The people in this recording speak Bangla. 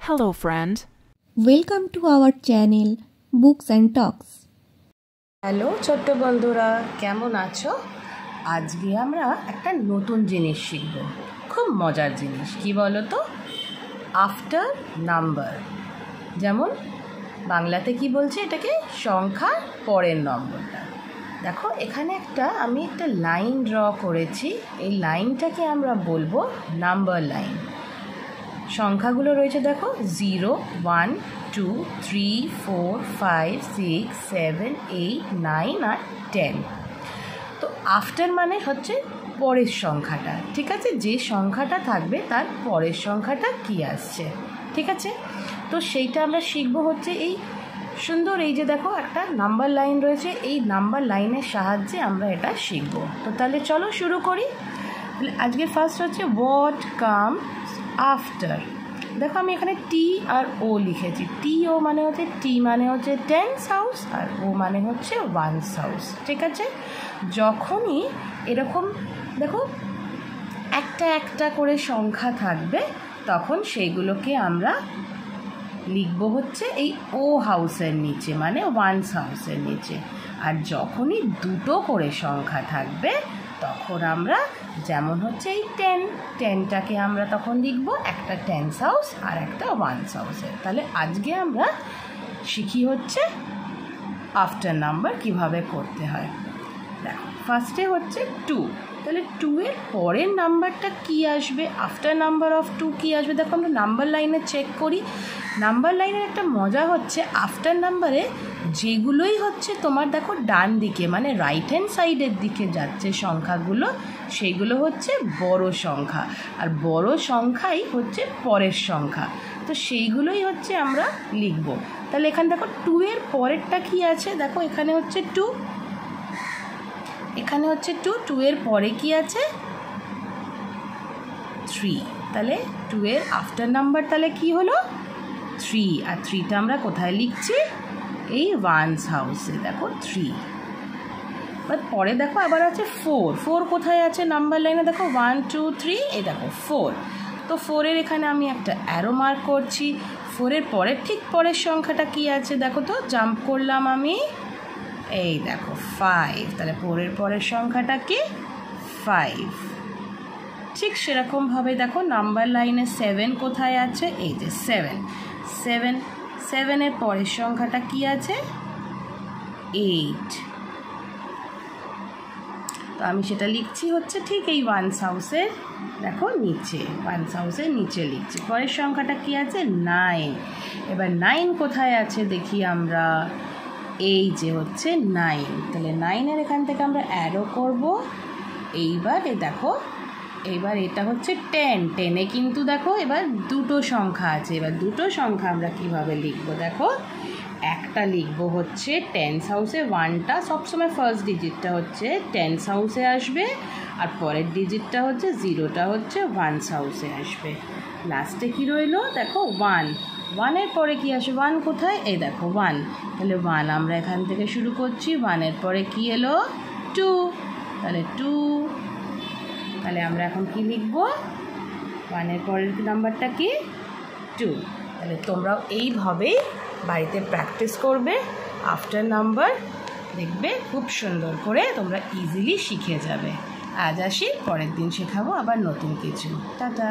Hello, friend. Welcome to our channel Books and Talks. Hello ছোট্ট বন্ধুরা, কেমন আছো? আজকে আমরা একটা নতুন জিনিস শিখব, খুব মজার জিনিস। কি বলো তো? After number. যেমন বাংলাতে কি বলছে এটাকে? সংখ্যার পরের নম্বরটা। দেখো এখানে আমি একটা লাইন ড্র করেছি। এই লাইনটাকে আমরা বলবো নাম্বার লাইন। সংখ্যাগুলো রয়েছে দেখো 0, 1, 2, 3, 4, 5, 6, 7, 8, 9 আর 10। তো আফটার মানে হচ্ছে পরের সংখ্যাটা, ঠিক আছে? যে সংখ্যাটা থাকবে তার পরের সংখ্যাটা কি আসছে, ঠিক আছে? তো সেইটা আমরা শিখবো হচ্ছে এই সুন্দর, এই যে দেখো একটা নাম্বার লাইন রয়েছে, এই নাম্বার লাইনের সাহায্যে আমরা এটা শিখবো। তো তাহলে চলো শুরু করি। আজকে ফার্স্ট হচ্ছে হোয়াট কামস আফটার। দেখো আমি এখানে টি আর ও লিখেছি। টি ও মানে হচ্ছে, টি মানে হচ্ছে টেন্স হাউস আর ও মানে হচ্ছে ওয়ান্স হাউস, ঠিক আছে? যখনই এরকম দেখো একটা একটা করে সংখ্যা থাকবে তখন সেইগুলোকে আমরা লিখবো হচ্ছে এই ও হাউসের নিচে, মানে ওয়ান্স হাউসের নিচে। আর যখনই দুটো করে সংখ্যা থাকবে তখন আমরা, যেমন হচ্ছে এই 10টাকে আমরা তখন লিখবো একটা টেন্স হাউস আর একটা ওয়ান্স হাউসের। তাহলে আজকে আমরা শিখি হচ্ছে আফটার নাম্বার কিভাবে করতে হয়। দেখো ফার্স্টে হচ্ছে 2। তাহলে 2 এর পরের নাম্বারটা কি আসবে? আফটার নাম্বার অফ 2 কি আসবে? দেখো আমরা নাম্বার লাইনে চেক করি। নাম্বার লাইনের একটা মজা হচ্ছে আফটার নাম্বারে যেগুলোই হচ্ছে তোমার দেখো ডান দিকে মানে রাইট হ্যান্ড সাইডের দিকে যাচ্ছে সংখ্যাগুলো, সেইগুলো হচ্ছে বড় সংখ্যা, আর বড় সংখ্যাই হচ্ছে পরের সংখ্যা। তো সেইগুলোই হচ্ছে আমরা লিখব। তাহলে এখানে দেখো 2 এর পরেরটা কি আছে? দেখো এখানে হচ্ছে 2, এখানে হচ্ছে 2 এর পরে কি আছে? 3। তাহলে 2 এর আফটার নাম্বার তাহলে কি হলো? 3। আর 3টা আমরা কোথায় লিখছি? এই ওয়ান্স হাউসে। দেখো 3। বাট পরে দেখো আবার আছে 4 কোথায় আছে নাম্বার লাইনে? দেখো 1, 2, 3, এই দেখো 4। তো 4 এর এখানে আমি একটা অ্যারো মার্ক করছি। 4 এর পরের ঠিক পরের সংখ্যাটা কি আছে? দেখো তো, জাম্প করলাম আমি, এই দেখো 5। তাহলে 4 এর পরের সংখ্যাটা কি? 5। ঠিক সেরকমভাবে দেখো নাম্বার লাইনে 7 কোথায় আছে? এই যে 7 এর পরের সংখ্যাটা কি আছে? 8। তো আমি সেটা লিখছি হচ্ছে ঠিক এই ওয়ান্স হাউসের দেখো নিচে, ওয়ান্স হাউসের নিচে লিখছি। পরের সংখ্যাটা কি আছে? 9। এবার 9 কোথায় আছে দেখি আমরা, এই যে হচ্ছে 9। তাহলে 9 এর এখান থেকে আমরা অ্যারো করব। এইবার দেখো, এইবার এটা হচ্ছে 10 কিন্তু দেখো এবার দুটো সংখ্যা আছে। এবার দুটো সংখ্যা আমরা কিভাবে লিখবো? দেখো একটা লিখবো হচ্ছে টেন্স হাউসে, 1টা সবসময় ফার্স্ট ডিজিটটা হচ্ছে টেন্স হাউসে আসবে, আর পরের ডিজিটটা হচ্ছে 0টা হচ্ছে ওয়ান্স হাউসে আসবে। লাস্টে কি রইলো? দেখো 1 এর পরে কি আসে? 1 কোথায়? এই দেখো 1। তাহলে 1 আমরা এখান থেকে শুরু করছি। 1 এর পরে কি এলো? 2। তাহলে 2। তাহলে আমরা এখন কি লিখব? 1 এর পরের নাম্বারটা কি? 2। তাহলে তোমরাও এইভাবেই বাড়িতে প্র্যাকটিস করবে আফটার নাম্বার, দেখবে খুব সুন্দর করে তোমরা ইজিলি শিখে যাবে। আজ আসি, পরের দিন শেখাবো আবার নতুন কিছু। টাটা।